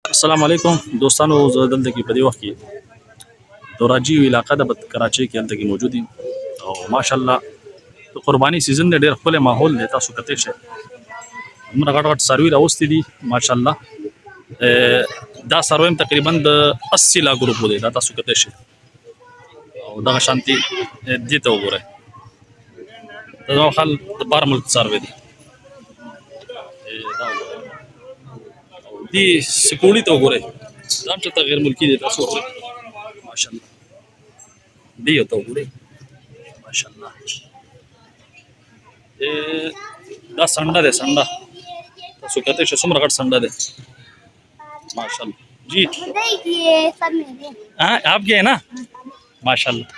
السلام علیکم دوستانو، زه دلته کې په دې وخت کې د راجیو علاقه د کراچۍ کې دلته کې موجود یم او ماشاءالله د قرباني سیزن دی، ډېر ښکلی ماحول دی. تاسو کتلی شئ دومره غټ غټ څاروي راوستي دي ماشاءالله. دا څاروي هم تقریبا د 80 لا ګروپ دی، دا تاسو کتلی شئ او دغه شانتي دې ته وګورئ، دا زما خیال د بار ملک څاروي دی. دې سکوړي ته وګورئ، دا هم چېرته غیر ملکي دی، تاسو وګورئ ماشاءالله. دې یو ته وګورئ ماشاءالله. دا سنډه دی، سنډه تاسو کتلی شئ څومره غټ سنډه دی ماشاءالله. جی हाँ आप गए ना माशाल्लाह.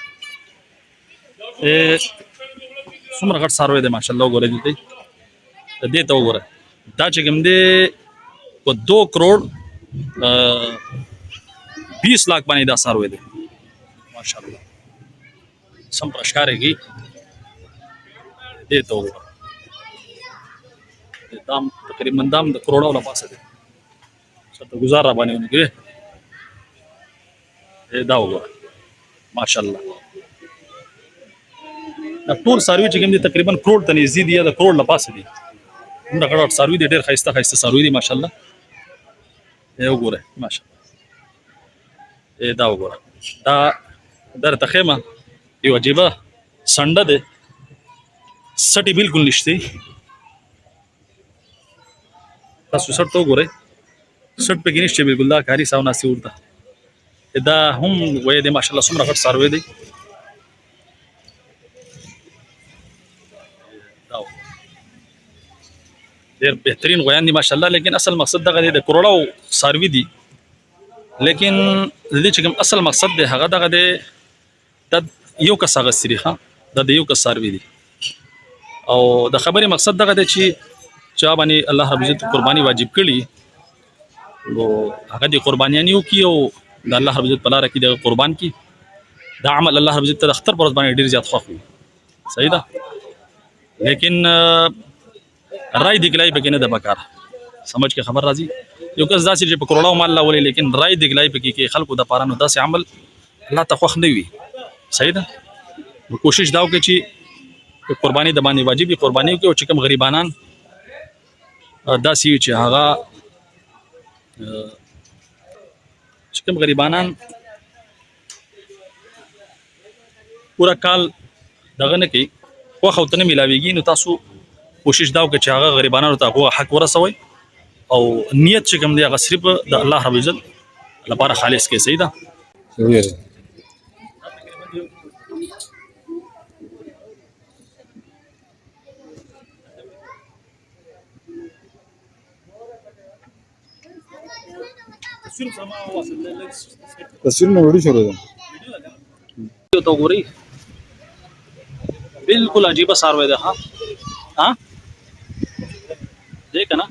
څومره غټ څاروی دی ماشاءالله. وګورئ دلته دې ته وګورئ، دا چې کوم دی په 2 کروڑ 20 लाख باندې دا څاروی دی ماشاءالله. سم پر ښکارېږي. دې ته وګوره، دام تقریبا دام د کروڑو له پاسه دی، څه گزار را باندې ونکړي. دا وګوره ماشاءالله. دا ټول څاروي چې کوم دي تقریبا کروڑ ته نږدې دي یا د کروڑ له پاسه دي. همدا غټ غټ څاروي دي، ډېر ښایسته ښایسته څاروي دي ماشاءالله. وګورئ ماشاءالله. دا وګوره، دا درته ښیم یو عجیبه سنډه دی، سټې بالکل نشته. تاسو سټ ته وګورئ، سټ پکې نشته بالکل، دا کاري ساو ناسي ورته. دا هم وایي دی ماشاءالله څومره غټ څاروی دی. ډېر بهترین غویان دي ماشاءالله. لیکن اصل مقصد دغه دی، د کروڑو څاروي دي، لیکن د دې چې کوم اصل مقصد دی هغه دغه دی، دا یو کس اخیستي دي، دا د یو کس څاروي دي. او د خبرې مقصد دغه دی چې چا باندې الله رب عزت قرباني واجب کړي نو هغه د قربانیانې وکړي او د الله رب عزت په لاره کې د قربان کړي. دا عمل الله رب عزت ته د اختر په ورځ باندې ډېر زیات خوښ وي، صحیح ده. لیکن رای دګلای پکې نه ده پکار، سمجھ کې خبر راځي. یو کس داسې چې په کروڑو مال راولي لیکن رای دګلای پکې کې خلکو د پاره نو داسې عمل الله ته خوښ نه وي، صحیح ده. نو کوشش دا وکړئ چې قرباني د باندې واجب وي، قرباني وکړئ. او چې کوم غریبانان داسې چې هغه چې کوم غریبانان پورا کال دغه نه کوي، خوښ ورته نه میلاویږي، نو تاسو کوشش دا وکړئ چې هغه غریبانانو ته هغه حق ورسوئ او نیت چې کوم دی هغه صرف د الله رب عزت لپاره خالص کړئ، صحیح ده. تصویر نو ویډیو شروع ده ته وګورئ، بالکل عجیبه څاروی ده. ها دې که نه